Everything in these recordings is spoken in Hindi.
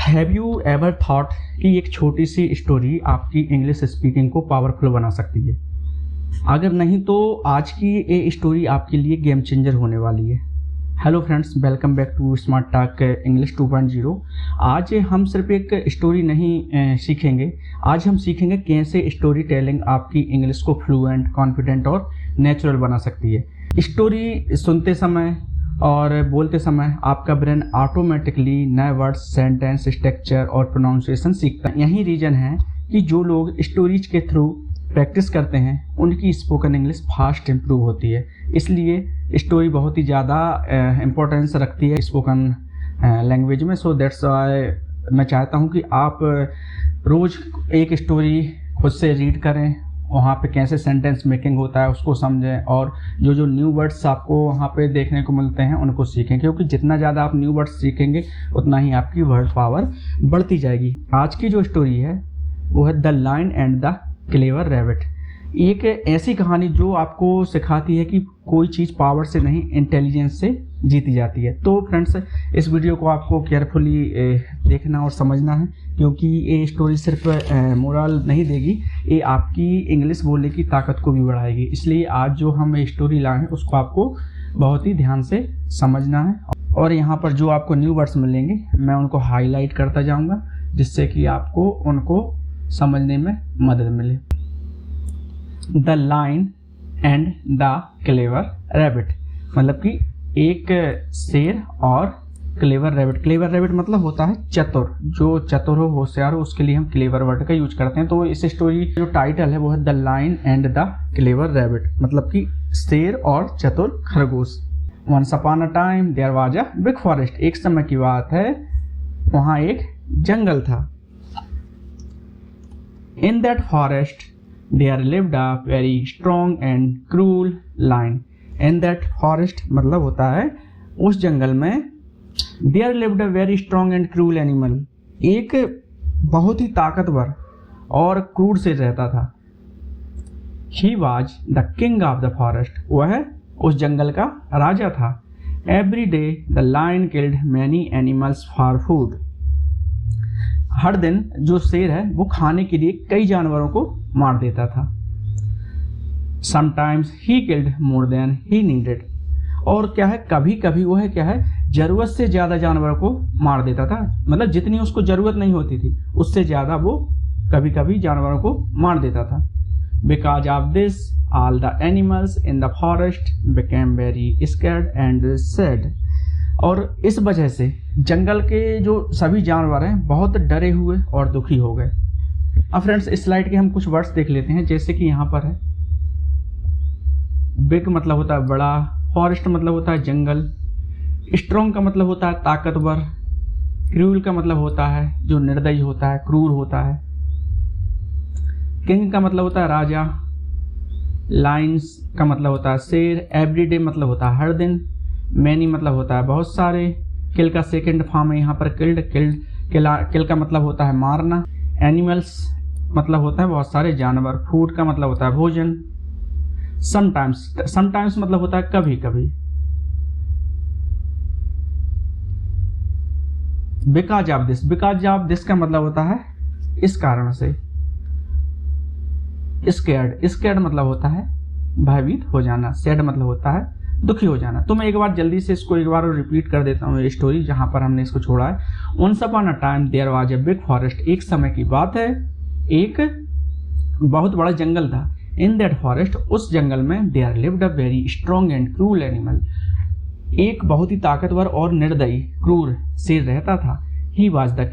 हैव यू एवर थॉट कि एक छोटी सी स्टोरी आपकी इंग्लिश स्पीकिंग को पावरफुल बना सकती है? अगर नहीं तो आज की ये स्टोरी आपके लिए गेम चेंजर होने वाली है। Hello friends, welcome back to smart talk English 2.0। आज हम सिर्फ एक स्टोरी नहीं सीखेंगे, आज हम सीखेंगे कैसे स्टोरी टेलिंग आपकी इंग्लिश को फ्लुएंट, कॉन्फिडेंट और नेचुरल बना सकती है। स्टोरी सुनते समय और बोलते समय आपका ब्रेन ऑटोमेटिकली नए वर्ड्स, सेंटेंस स्ट्रक्चर और प्रोनाउंसिएशन सीखता है। यही रीजन है कि जो लोग स्टोरीज के थ्रू प्रैक्टिस करते हैं उनकी स्पोकन इंग्लिश फास्ट इम्प्रूव होती है। इसलिए स्टोरी बहुत ही ज़्यादा इम्पोर्टेंस रखती है स्पोकन लैंग्वेज में। सो दैट्स व्हाई मैं चाहता हूँ कि आप रोज़ एक स्टोरी खुद से रीड करें, वहाँ पे कैसे सेंटेंस मेकिंग होता है उसको समझें और जो न्यू वर्ड्स आपको वहाँ पे देखने को मिलते हैं उनको सीखें, क्योंकि जितना ज़्यादा आप न्यू वर्ड्स सीखेंगे उतना ही आपकी वर्ड पावर बढ़ती जाएगी। आज की जो स्टोरी है वो है the lion and the clever rabbit. एक ऐसी कहानी जो आपको सिखाती है कि कोई चीज़ पावर से नहीं, इंटेलिजेंस से जीती जाती है। तो फ्रेंड्स, इस वीडियो को आपको केयरफुली देखना और समझना है, क्योंकि ये स्टोरी सिर्फ मोरल नहीं देगी, ये आपकी इंग्लिश बोलने की ताकत को भी बढ़ाएगी। इसलिए आज जो हम ये स्टोरी लाए हैं उसको आपको बहुत ही ध्यान से समझना है। और यहाँ पर जो आपको न्यू वर्ड्स मिलेंगे मैं उनको हाईलाइट करता जाऊँगा, जिससे कि आपको उनको समझने में मदद मिले। The lion and the clever rabbit, मतलब कि एक शेर और क्लेवर रैबिट। क्लेवर रैबिट मतलब होता है चतुर, जो चतुर हो, होशियार हो, उसके लिए हम क्लेवर वर्ड का यूज करते हैं। तो इस स्टोरी जो टाइटल है वो है the lion and the clever rabbit, मतलब कि शेर और चतुर खरगोश। Once upon a time there was a big forest. एक समय की बात है, वहाँ एक जंगल था। In that forest there lived a very strong and cruel lion. In that forest मतलब होता है उस जंगल में there lived a very strong and cruel animal. एक बहुत ही ताकतवर और क्रूर से रहता था। He was the king of the forest. वह उस जंगल का राजा था। Every day the lion killed many animals for food. हर दिन जो शेर है वो खाने के लिए कई जानवरों को मार देता था। Sometimes he killed more than he needed. और क्या है, कभी कभी वो है क्या है, जरूरत से ज़्यादा जानवरों को मार देता था। मतलब जितनी उसको ज़रूरत नहीं होती थी उससे ज़्यादा वो कभी कभी जानवरों को मार देता था। Because of this, all the animals in the forest became very scared and sad. और इस वजह से जंगल के जो सभी जानवर हैं बहुत डरे हुए और दुखी हो गए। अब फ्रेंड्स, इस स्लाइड के हम कुछ वर्ड्स देख लेते हैं। जैसे कि यहाँ पर है, बिग मतलब होता है बड़ा, फॉरेस्ट मतलब होता है जंगल, स्ट्रॉन्ग का मतलब होता है ताकतवर, क्रूल का मतलब होता है जो निर्दयी होता है, क्रूर होता है, किंग का मतलब होता है राजा, लायंस का मतलब होता है शेर, एवरीडे मतलब होता है हर दिन, मैनी मतलब होता है बहुत सारे, किल का सेकेंड फॉर्म है यहाँ पर किल्ड, किल का मतलब होता है मारना, एनिमल्स मतलब होता है बहुत सारे जानवर, फूड का मतलब होता है भोजन, समटाइम्स मतलब होता है कभी कभी, बिकॉज ऑफ दिस का मतलब होता है इस कारण से, स्कैर्ड मतलब होता है भयभीत हो जाना, सैड मतलब होता है दुखी हो जाना। तो मैं एक बार जल्दी से इसको एक बार और रिपीट कर देता हूँ, ये स्टोरी जहाँ पर हमने इसको छोड़ा है। Once upon a time there was a big forest. एक समय की बात है, एक बहुत बड़ा जंगल था। इन दैट फॉरेस्ट, उस जंगल में, there lived a very strong and cruel animal. एक बहुत ही ताकतवर और निर्दयी क्रूर शेर रहता था। He was the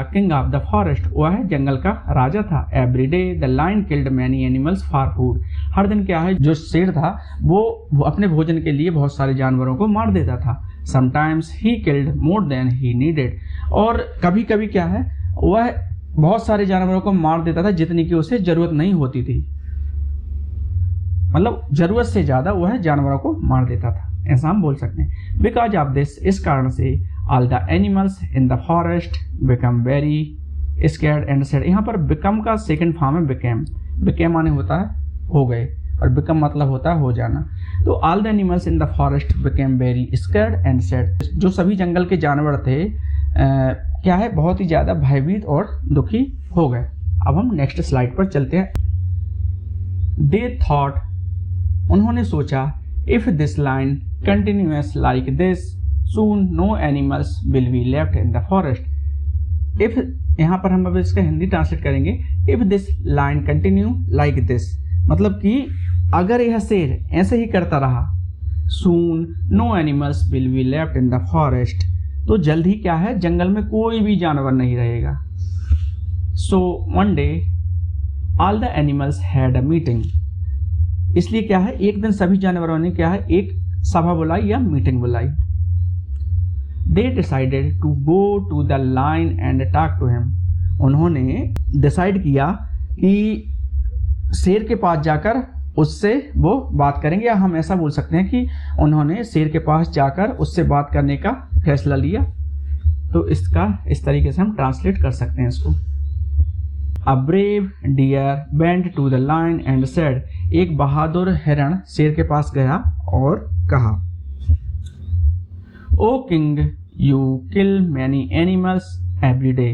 king of the forest. वह जंगल का राजा था। Every day the lion killed many animals for food. हर दिन क्या है, जो शेर था वो अपने भोजन के लिए बहुत सारे जानवरों को मार देता था। Sometimes he killed more than he needed. और कभी कभी क्या है, वह बहुत सारे जानवरों को मार देता था जितनी की उसे जरूरत नहीं होती थी। मतलब जरूरत से ज्यादा वह जानवरों को मार देता था, ऐसा हम बोल सकते हैं। बिकॉज ऑफ दिस, इस कारण से, all the animals in the forest become very scared and sad. यहाँ पर become का सेकंड फॉर्म है became माने होता है हो गए, और become मतलब होता है हो जाना। तो all the animals in the forest became very scared and sad. जो सभी जंगल के जानवर थे क्या है, बहुत ही ज़्यादा भयभीत और दुखी हो गए। अब हम नेक्स्ट स्लाइड पर चलते हैं। दे थॉट, उन्होंने सोचा, if this lion continuous like this soon no animals will be left in the forest. If, यहाँ पर हम अब इसका हिंदी ट्रांसलेट करेंगे। If this lion continue like this, मतलब कि अगर यह शेर ऐसे ही करता रहा, soon no animals will be left in the forest, तो जल्द ही क्या है, जंगल में कोई भी जानवर नहीं रहेगा। So one day all the animals had a meeting, इसलिए क्या है, एक दिन सभी जानवरों ने क्या है, एक सभा बुलाई या मीटिंग बुलाई। They decided to go to the lion and talk to him, उन्होंने डिसाइड किया कि शेर के पास जाकर उससे वो बात करेंगे, या हम ऐसा बोल सकते हैं कि उन्होंने शेर के पास जाकर उससे बात करने का फैसला लिया। तो इसका इस तरीके से हम ट्रांसलेट कर सकते हैं इसको। A brave deer went to the lion and said, एक बहादुर हिरण शेर के पास गया और कहा, ओ king you kill many animals every day,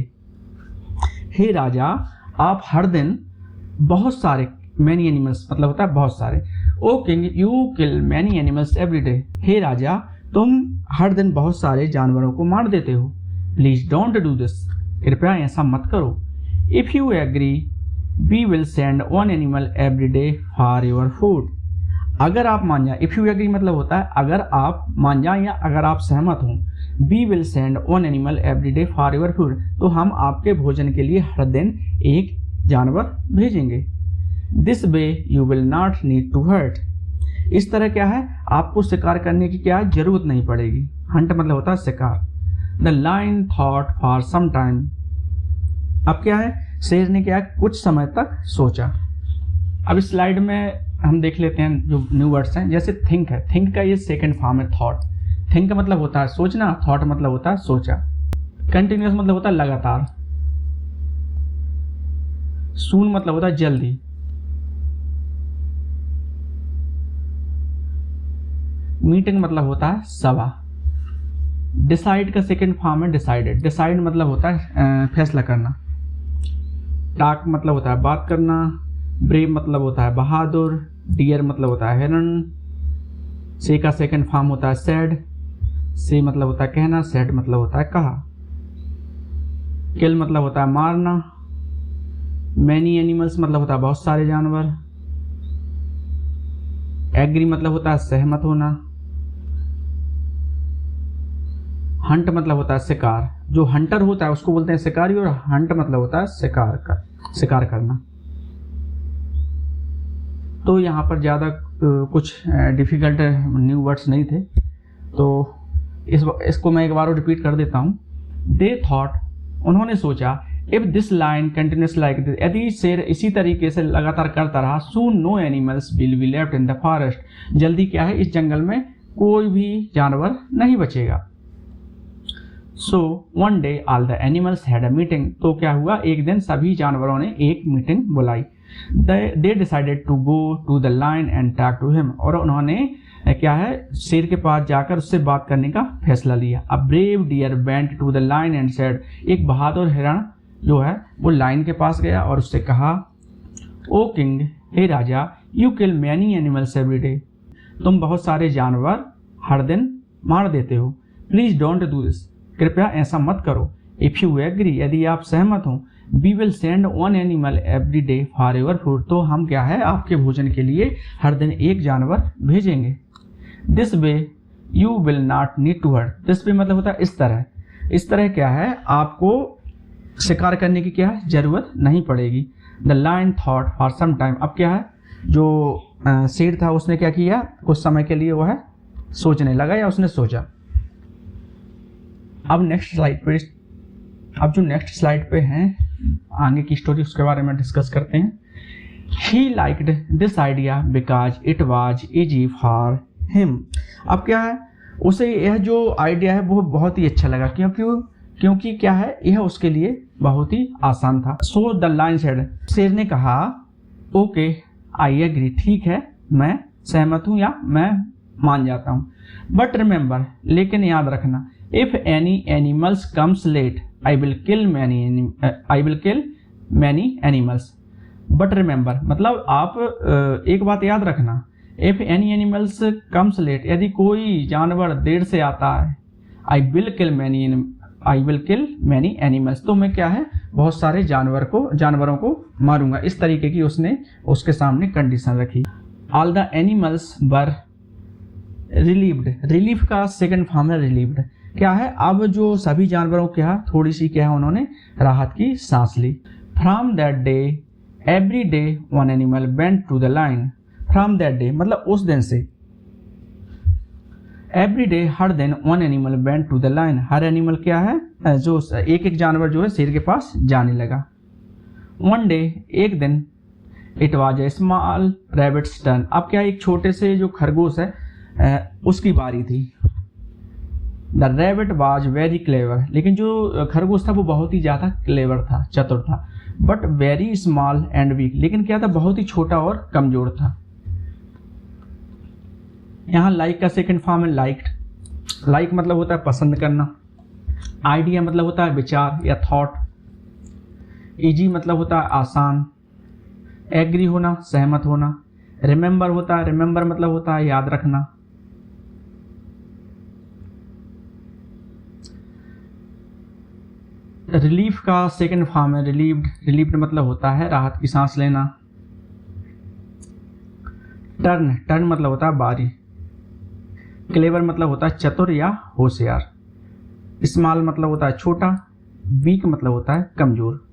हे राजा आप हर दिन बहुत सारे, मैनी एनिमल्स मतलब होता है बहुत सारे, O king you kill many animals every day, हे राजा तुम हर दिन बहुत सारे जानवरों को मार देते हो। प्लीज डोंट डू दिस, कृपया ऐसा मत करो। If you agree we will send one animal every day for your food, अगर आप मान जाए, इफ यू एग्री मतलब होता है अगर आप मान जाए या अगर आप सहमत हों, we will send one animal every day for your food, तो हम आपके भोजन के लिए हर दिन एक जानवर भेजेंगे। This way you will not need to hurt, इस तरह क्या है, आपको शिकार करने की क्या जरूरत नहीं पड़ेगी। हंट मतलब होता है शिकार। The lion thought for some time, अब क्या है, शेर ने क्या कुछ समय तक सोचा। अब इस स्लाइड में हम देख लेते हैं जो न्यू वर्ड्स हैं, जैसे थिंक है, थिंक का ये सेकंड फॉर्म है थॉट। थिंक का मतलब होता है सोचना, थॉट मतलब होता है सोचा। कंटिन्यूअस मतलब होता है लगातार। सून मतलब होता है जल्दी। मीटिंग मतलब होता है सभा। डिसाइड का सेकंड फॉर्म है डिसाइडेड। डिसाइड मतलब होता है फैसला करना। टॉक मतलब होता है बात करना। ब्रेव मतलब होता है बहादुर। डियर मतलब होता है हिरण। से का सेकंड फॉर्म होता है सैड। से मतलब होता है कहना। सैड मतलब होता है कहा। किल मतलब होता है मारना। मैनी एनिमल्स मतलब होता है बहुत सारे जानवर। एग्री मतलब होता है सहमत होना। हंट मतलब होता है शिकार। जो हंटर होता है उसको बोलते हैं शिकारी, और हंट मतलब होता है शिकार करना। तो यहाँ पर ज़्यादा कुछ डिफिकल्ट न्यू वर्ड्स नहीं थे, तो इसको मैं एक बार और रिपीट कर देता हूँ। दे थॉट, उन्होंने सोचा, if this lion continues like this, यदि शेर इसी तरीके से लगातार करता रहा, soon no animals will be left in the forest, जल्दी क्या है इस जंगल में कोई भी जानवर नहीं बचेगा। So one day all the animals had a meeting, तो क्या हुआ, एक दिन सभी जानवरों ने एक मीटिंग बुलाई। They decided to go to the lion and talk to him, और उन्होंने क्या है शेर के पास जाकर उससे बात करने का फैसला लिया। A brave deer went to the lion and said, एक बहादुर हिरण जो है वो लाइन के पास गया और उससे कहा, ओ किंग, हे राजा, you kill many animals every day, तुम बहुत सारे जानवर हर दिन मार देते हो। प्लीज डोंट डू दिस, कृपया ऐसा मत करो। इफ यू एग्री, यदि आप सहमत हो, we will send one animal every day for your food, तो हम क्या है आपके भोजन के लिए हर दिन एक जानवर भेजेंगे। This way you will not need to hurt, this way मतलब होता है इस तरह। इस तरह क्या है आपको शिकार करने की क्या है जरूरत नहीं पड़ेगी। The lion thought for some time, अब क्या है जो शेर था उसने क्या किया, कुछ समय के लिए वो है सोचने लगा या उसने सोचा। अब नेक्स्ट स्लाइड पे, अब जो नेक्स्ट स्लाइड पे हैं आगे की स्टोरी उसके बारे में डिस्कस करते हैं। He liked this idea because it was easy for him, अब क्या है उसे यह जो आइडिया है वो बहुत ही अच्छा लगा, क्योंकि क्या है यह उसके लिए बहुत ही आसान था। सो द लायन सेड, शेर ने कहा, ओके आई एग्री, ठीक है मैं सहमत हूं या मैं मान जाता हूं। बट रिमेंबर, लेकिन याद रखना, if any animals comes late I will kill many animals but remember, मतलब आप एक बात याद रखना, if any animals comes late, यदि कोई जानवर देर से आता है, I will kill many animals, तो मैं क्या है बहुत सारे जानवरों को मारूंगा। इस तरीके की उसने उसके सामने कंडीशन रखी। All the animals were relieved, relief का सेकंड फॉर्म है रिलीव्ड, क्या है अब जो सभी जानवरों क्या थोड़ी सी क्या है उन्होंने राहत की सांस ली। From that day every day one animal went to the lion, from that day मतलब उस दिन से, एवरी डे हर दिन one animal went to the lion, हर एनिमल क्या है जो एक जानवर जो है शेर के पास जाने लगा। वन डे एक दिन, it was a small rabbits turn, अब क्या एक छोटे से जो खरगोश है उसकी बारी थी। The rabbit was very clever, लेकिन जो खरगोश था वो बहुत ही ज़्यादा क्लेवर था, चतुर था। But very small and weak, लेकिन क्या था बहुत ही छोटा और कमजोर था। यहाँ लाइक का सेकंड फॉर्म है लाइक्ड, लाइक मतलब होता है पसंद करना, आइडिया मतलब होता है विचार या थॉट, इजी मतलब होता है आसान, एग्री होना सहमत होना, रिमेंबर होता है, रिमेंबर मतलब होता है याद रखना, रिलीफ का सेकंड फॉर्म है रिलीव्ड, रिलीव्ड मतलब होता है राहत की सांस लेना। टर्न, टर्न मतलब होता है बारी, क्लेवर मतलब होता है चतुर या होशियार, स्मॉल मतलब होता है छोटा, वीक मतलब होता है कमजोर।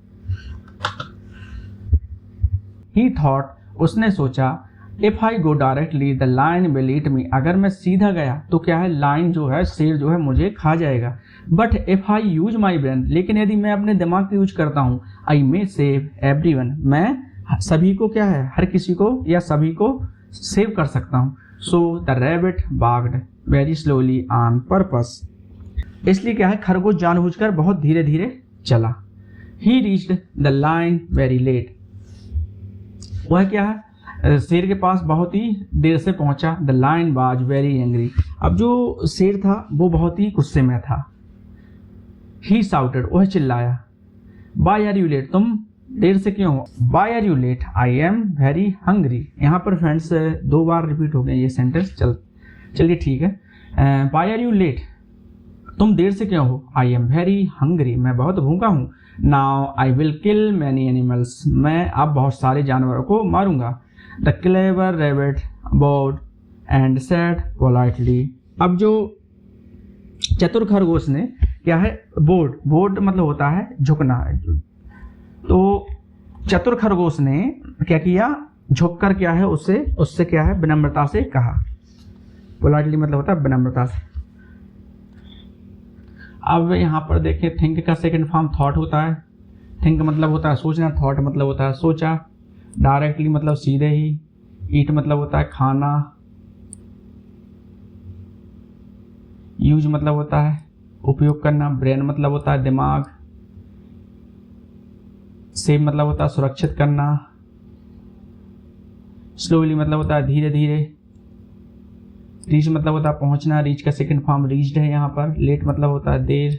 ही थॉट, उसने सोचा, if I go directly the lion will eat me, अगर मैं सीधा गया तो क्या है लाइन जो है शेर जो है मुझे खा जाएगा। But if I use my brain, लेकिन यदि मैं अपने दिमाग का यूज करता हूँ, आई मे सेव एवरीवन, मैं सभी को क्या है हर किसी को या सभी को सेव कर सकता हूँ। So the rabbit walked very slowly on purpose, इसलिए क्या है खरगोश जानबूझकर बहुत धीरे धीरे चला। He reached the lion very late, वह क्या है शेर के पास बहुत ही देर से पहुंचा। The lion was very angry, अब जो शेर था वो बहुत ही गुस्से में था। ही साउटेड, वह चिल्लाया, वाई आर यू लेट, तुम देर से क्यों हो। Why are you late, I am very hungry, यहाँ पर फ्रेंड्स 2 बार रिपीट हो गए ये सेंटेंस, चलिए ठीक है। वाई आर यू लेट, तुम देर से क्यों हो। आई एम वेरी हंग्री, मैं बहुत भूखा हूँ। Now I will kill many animals, मैं अब बहुत सारे जानवरों को मारूंगा। The clever rabbit bowed and said politely, अब जो चतुर खरगोश ने क्या है बोर्ड मतलब होता है झुकना है, तो चतुर खरगोश ने क्या किया झुककर क्या है उससे क्या है विनम्रता से कहा। पोलाइटली मतलब होता है विनम्रता से। अब यहाँ पर देखिए थिंक का सेकंड फॉर्म थॉट होता है। थिंक मतलब होता है सोचना, थॉट मतलब होता है सोचा, डायरेक्टली मतलब सीधे ही, ईट मतलब होता है खाना, यूज मतलब होता है उपयोग करना, ब्रेन मतलब होता है दिमाग, सेव मतलब होता है सुरक्षित करना, स्लोली मतलब होता है धीरे धीरे, रीच मतलब होता है पहुंचना, रीच का सेकंड फॉर्म रीच्ड है यहाँ पर। लेट मतलब होता है देर,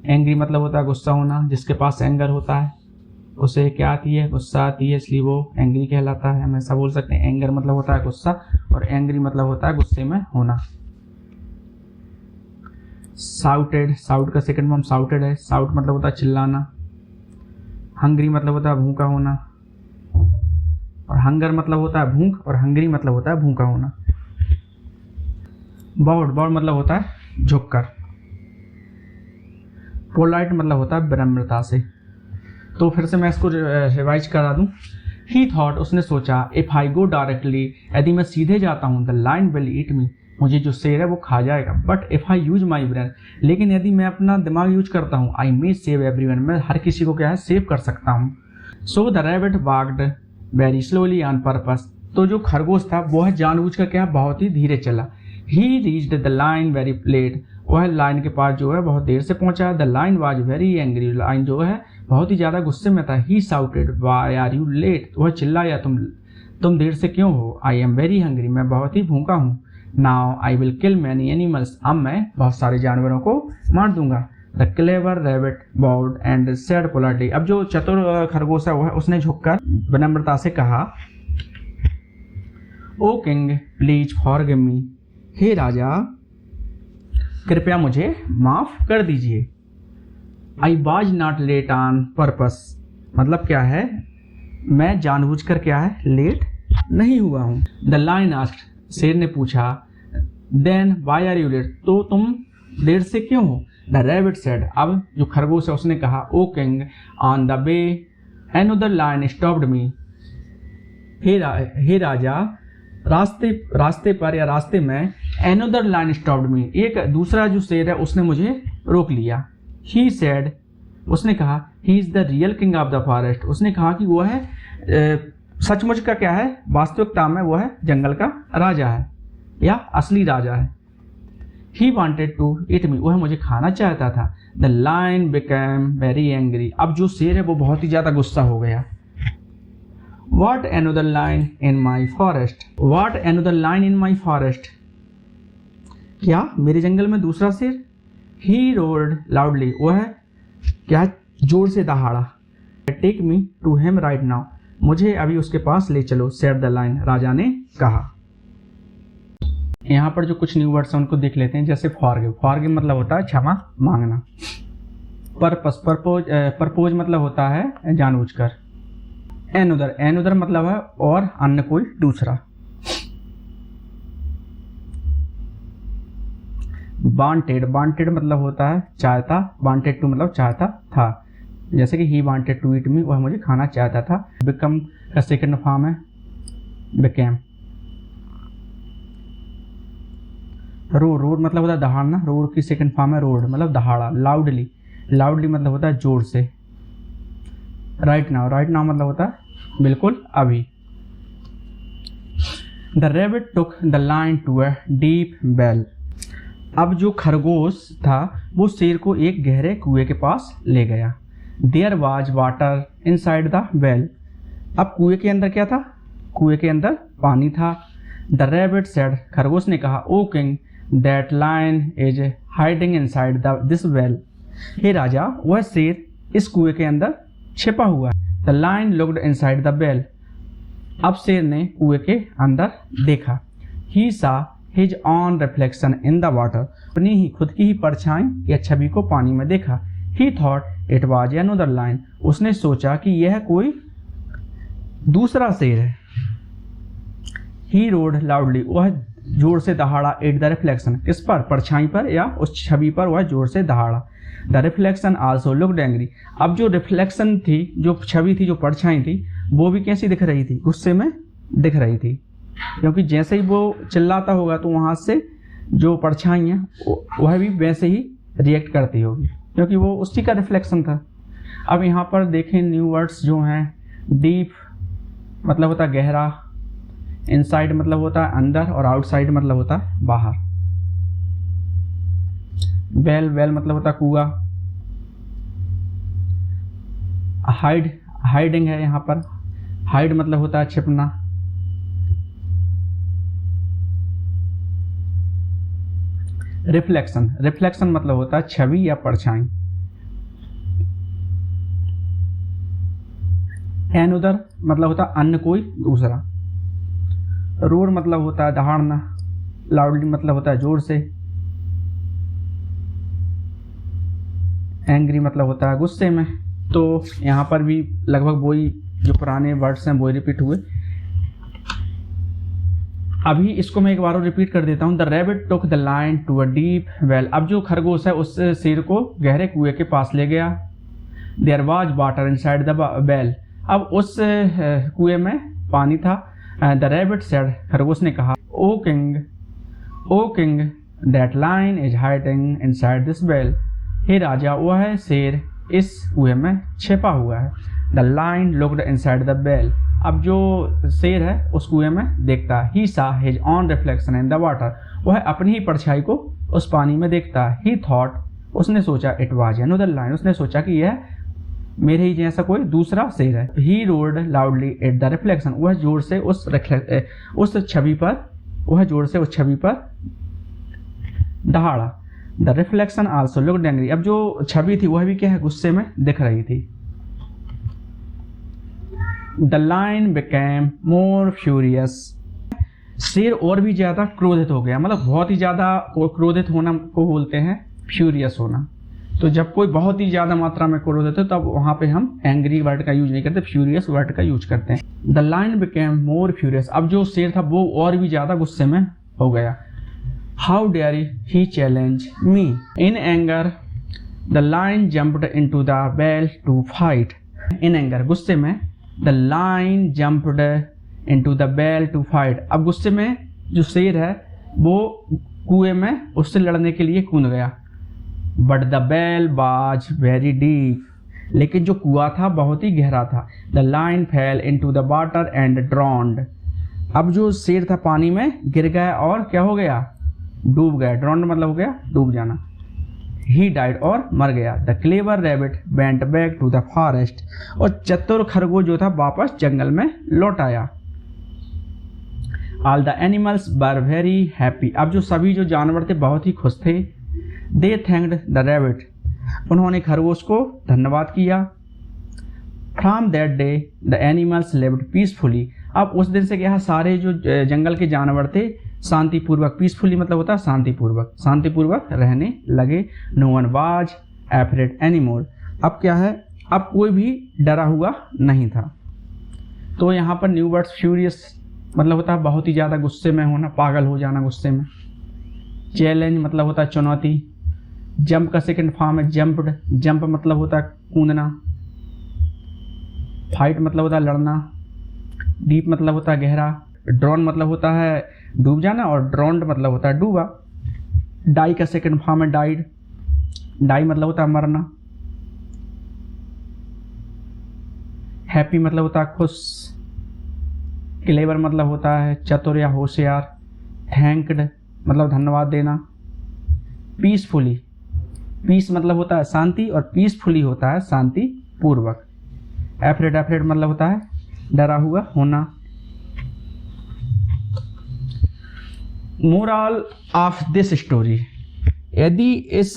एंग्री मतलब होता है गुस्सा होना, जिसके पास एंगर होता है उसे क्या आती है गुस्सा आती है, इसलिए वो एंग्री कहलाता है। हम ऐसा बोल सकते हैं एंगर मतलब होता है गुस्सा और एंग्री मतलब होता है गुस्से में होना। साउटेड, साउट का सेकंड फॉर्म साउटेड है, साउट मतलब होता है चिल्लाना, हंग्री मतलब होता है भूखा होना, और हंगर मतलब होता है भूख, और हंग्री मतलब होता है भूखा होना। बाउड मतलब होता है झुककर। पोलाइट मतलब होता है विनम्रता से। तो फिर से मैं इसको रिवाइज करा दूं। ही थॉट, उसने सोचा, इफ आई गो डायरेक्टली, यदि मैं सीधे जाता हूँ, द लाइन विल ईट मी, मुझे जो शेर है वो खा जाएगा। But if I use my brain, लेकिन यदि मैं अपना दिमाग यूज करता हूँ, आई मे सेव एवरीवन, मैं हर किसी को क्या है सेव कर सकता हूँ। So the rabbit walked very slowly on purpose, तो जो खरगोश था वह जानबूझकर क्या बहुत ही धीरे चला। He reached the lion very late, वह लाइन के पास जो है बहुत देर से पहुंचा। The lion was very angry, lion जो है बहुत ही ज्यादा गुस्से में था। He shouted, why are you late, वह चिल्लाया तुम देर से क्यों हो। आई एम वेरी हंग्री, मैं बहुत ही भूखा हूँ। Now I will kill many animals, अब मैं बहुत सारे जानवरों को मार दूंगा। The clever rabbit bowed and said politely, अब जो चतुर खरगोश है वो है उसने झुककर विनम्रता से कहा, ओ किंग प्लीज फॉरगिव मी, हे राजा कृपया मुझे माफ कर दीजिए। I was not late on purpose, मतलब क्या है, मैं जानबूझकर क्या है लेट नहीं हुआ हूं। द लायन आस्क्ड, शेर ने पूछा, then why are you late, तो तुम देर से क्यों हो। द रैबिट सेड, अब जो खरगोश है उसने कहा, ओ king on the way another lion stopped me, हे राजा रास्ते पर या रास्ते में अनदर लायन स्टॉप्ड मी, एक दूसरा जो शेर है उसने मुझे रोक लिया। ही सेड, उसने कहा, he is the real king of the forest, उसने कहा कि वो है सचमुच का क्या है, वास्तविकता में वो है जंगल का राजा है या असली राजा है। ही वॉन्टेड टू ईट मी, वह मुझे खाना चाहता था। The lion became very angry, अब जो शेर है वो बहुत ही ज्यादा गुस्सा हो गया। What another lion in my forest? What another lion in my forest? क्या मेरे जंगल में दूसरा शेर? He roared loudly, वह क्या जोर से दहाड़ा। Take me to him right now, मुझे अभी उसके पास ले चलो, said the lion, राजा ने कहा। यहाँ पर जो कुछ न्यू वर्ड्स हैं उनको देख लेते हैं, जैसे फॉरगिव, फॉरगिव मतलब होता है क्षमा मांगना। परपोज मतलब होता है जानबूझकर। एनुदर मतलब है और अन्य कोई दूसरा। वांटेड मतलब होता है चाहता, वांटेड टू मतलब चाहता था, जैसे कि ही वांटेड टू ईट मी, वह मुझे खाना चाहता था। बिकम का सेकंड फॉर्म है बिकेम। रोड मतलब होता है दहाड़ना, रोड की सेकंड फॉर्म है रोड मतलब दहाड़ा। लाउडली मतलब होता है जोर से। राइट नाउ मतलब होता है बिल्कुल अभी। The rabbit took the lion to a deep well, अब जो खरगोश था वो शेर को एक गहरे कुएं के पास ले गया। There was water inside the well, अब कुएं के अंदर क्या था, कुएं के अंदर पानी था। द रैबिट सेड, खरगोश ने कहा, ओ king that lion is hiding inside this well, हे राजा वह शेर इस कुएं के अंदर छिपा हुआ है। The lion looked inside the well, अब शेर ने कुएं के अंदर देखा। He saw his own reflection in the water, अपनी ही खुद की ही परछाई या छवि को पानी में देखा। He thought it was another lion, उसने सोचा कि यह कोई दूसरा शेर है। ही रोड लाउडली, वह जोर से दहाड़ा। एट द रिफ्लेक्शन, किस पर, परछाई पर या उस छवि पर वह जोर से दहाड़ा। The reflection also looked angry, अब जो रिफ्लेक्शन थी, जो छवि थी, जो परछाई थी, वो भी कैसी दिख रही थी, गुस्से में दिख रही थी, क्योंकि जैसे ही वो चिल्लाता होगा तो वहां से जो परछाई है वह भी वैसे ही रिएक्ट करती होगी, क्योंकि वो उसी का रिफ्लेक्शन था। अब यहाँ पर देखें न्यू वर्ड्स जो हैं, डीप मतलब होता है गहरा, इनसाइड मतलब होता है अंदर, और आउटसाइड मतलब होता है बाहर। वेल मतलब होता है कुआं। हाइडिंग है यहाँ पर, हाइड मतलब होता है छिपना। रिफ्लेक्शन मतलब होता है छवि या परछाई। अनदर मतलब होता है अन्य कोई दूसरा। रोर मतलब होता है दहाड़ना। लाउडली मतलब होता है जोर से। एंग्री मतलब होता है गुस्से में। तो यहाँ पर भी लगभग वही जो पुराने वर्ड्स हैं वो रिपीट हुए। अभी इसको मैं एक बार और रिपीट कर देता हूँ। The rabbit took the lion to a deep well, अब जो खरगोश है उस शेर को गहरे कुएं के पास ले गया। There was water inside the well, अब उस कुएं में पानी था। द रैबिट सेड, खरगोश ने कहा, ओ king that lion is hiding inside this well, हे राजा वह शेर इस कुएं में छिपा हुआ है। The lion looked inside the well, अब जो शेर है उस कुएं में देखता है। He saw his own reflection in the water, वह अपनी ही परछाई को उस पानी में देखता है। ही थॉट, उसने सोचा, इट वाज अनदर लायन, उसने सोचा कि यह मेरे ही जैसा कोई दूसरा शेर है। ही road loudly at the reflection, वह जोर से उस छवि पर वह जोर से उस छवि पर दहाड़ा। The reflection also looked angry, अब जो छवि थी वह भी क्या है, गुस्से में दिख रही थी। The lion became more furious, शेर और भी ज्यादा क्रोधित हो गया, मतलब बहुत ही ज्यादा क्रोधित होना को बोलते हैं फ्यूरियस होना। तो जब कोई बहुत ही ज्यादा मात्रा में क्रोधित है तब वहां पे हम एंग्री वर्ड का यूज नहीं करते, फ्यूरियस वर्ड का यूज करते हैं। The lion became more furious, अब जो शेर था वो और भी ज्यादा गुस्से में हो गया। How dare he challenge me, in anger the lion jumped into the well to fight. In anger, गुस्से में, the lion jumped into the well to fight, अब गुस्से में जो शेर है वो कुएं में उससे लड़ने के लिए कूद गया। But the well was very deep, लेकिन जो कुआं था बहुत ही गहरा था। The lion fell into the water and drowned, अब जो शेर था पानी में गिर गया और क्या हो गया, डूब गया। ड्रॉन्ड मतलब हो गया डूब जाना। ही डाइड, और मर गया। The clever rabbit went back to the forest, और चतुर खरगोश जो था वापस जंगल में लौट आया। All the animals were very happy, अब जो सभी जो जानवर थे बहुत ही खुश थे। दे थैंक्ड द रैबिट, उन्होंने खरगोश को धन्यवाद किया। From that day the animals lived peacefully, अब उस दिन से क्या है, सारे जो जंगल के जानवर थे शांतिपूर्वक, पीसफुली मतलब होता है शांतिपूर्वक, शांतिपूर्वक रहने लगे। No one was afraid anymore, अब क्या है, अब कोई भी डरा हुआ नहीं था। तो यहाँ पर न्यू वर्ड्स फ्यूरियस मतलब होता है बहुत ही ज़्यादा गुस्से में होना, पागल हो जाना गुस्से में। चैलेंज मतलब होता है चुनौती। जंप का सेकंड फॉर्म है जंप्ड, जंप मतलब होता है कूदना। फाइट मतलब होता है लड़ना। डीप मतलब होता है गहरा। ड्रॉन मतलब होता है डूब जाना, और ड्रॉन्ड मतलब होता है डूबा। डाई का सेकंड फॉर्म है डाइड, डाई मतलब होता है मरना। हैप्पी मतलब होता है खुश। क्लेवर मतलब होता है चतुर या होशियार। थैंक्ड मतलब धन्यवाद देना। पीसफुली, पीस मतलब होता है शांति और पीसफुली होता है शांति पूर्वक। एफ्रेड, एफ्रेड मतलब होता है डरा हुआ होना। मोरल ऑफ दिस स्टोरी, यदि इस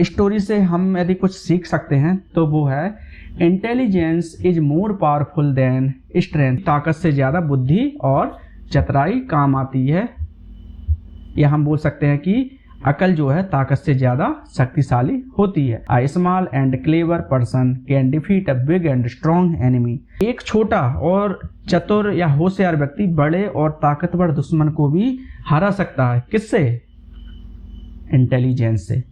स्टोरी से हम यदि कुछ सीख सकते हैं तो वो है intelligence is more powerful than strength, ताकत से ज़्यादा बुद्धि और चतुराई काम आती है। या हम बोल सकते हैं कि अकल जो है ताकत से ज़्यादा शक्तिशाली होती है। A small and clever person can defeat a big and strong enemy, एक छोटा और चतुर या होशियार व्यक्ति बड़े और ताकतवर दुश्मन को भी हरा सकता है। किससे? इंटेलिजेंस से।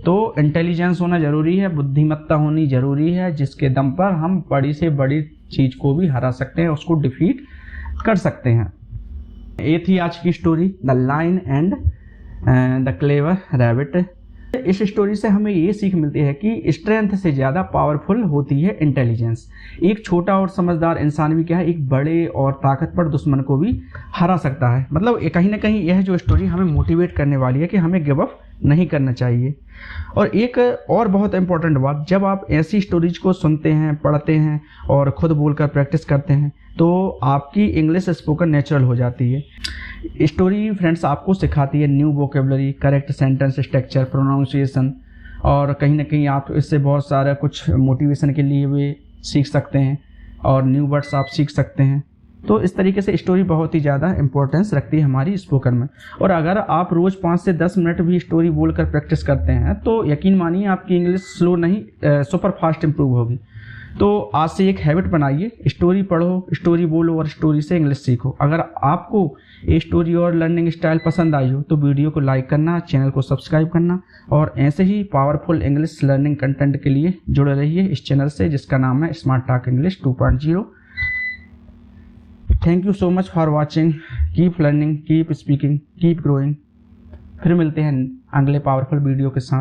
तो इंटेलिजेंस होना जरूरी है, बुद्धिमत्ता होनी जरूरी है, जिसके दम पर हम बड़ी से बड़ी चीज को भी हरा सकते हैं, उसको डिफीट कर सकते हैं। ये थी आज की story, the lion and the clever rabbit. इस स्टोरी से हमें ये सीख मिलती है कि स्ट्रेंथ से ज़्यादा पावरफुल होती है इंटेलिजेंस। एक छोटा और समझदार इंसान भी क्या है, एक बड़े और ताकतवर दुश्मन को भी हरा सकता है। मतलब कहीं ना कहीं यह जो स्टोरी हमें मोटिवेट करने वाली है कि हमें गिव अप नहीं करना चाहिए। और एक और बहुत इंपॉर्टेंट बात, जब आप ऐसी स्टोरीज को सुनते हैं, पढ़ते हैं और खुद बोलकर प्रैक्टिस करते हैं तो आपकी इंग्लिश स्पोकन नेचुरल हो जाती है। स्टोरी फ्रेंड्स आपको सिखाती है new vocabulary, correct sentence structure, pronunciation, और कहीं ना कहीं आप इससे बहुत सारा कुछ मोटिवेशन के लिए भी सीख सकते हैं और न्यू वर्ड्स आप सीख सकते हैं। तो इस तरीके से स्टोरी बहुत ही ज़्यादा इंपॉर्टेंस रखती है हमारी स्पोकन में। और अगर आप रोज़ 5 से 10 मिनट भी स्टोरी बोलकर प्रैक्टिस करते हैं तो यकीन मानिए आपकी इंग्लिश स्लो नहीं सुपर फास्ट इंप्रूव होगी। तो आज से एक हैबिट बनाइए, स्टोरी पढ़ो, स्टोरी बोलो और स्टोरी से इंग्लिश सीखो। अगर आपको ये स्टोरी और लर्निंग स्टाइल पसंद आई हो तो वीडियो को लाइक करना, चैनल को सब्सक्राइब करना, और ऐसे ही पावरफुल इंग्लिश लर्निंग कंटेंट के लिए जुड़े रहिए इस चैनल से, जिसका नाम है smart talk English 2.0। Thank you so much for watching. Keep learning, keep speaking, keep growing. फिर मिलते हैं अगले पावरफुल वीडियो के साथ।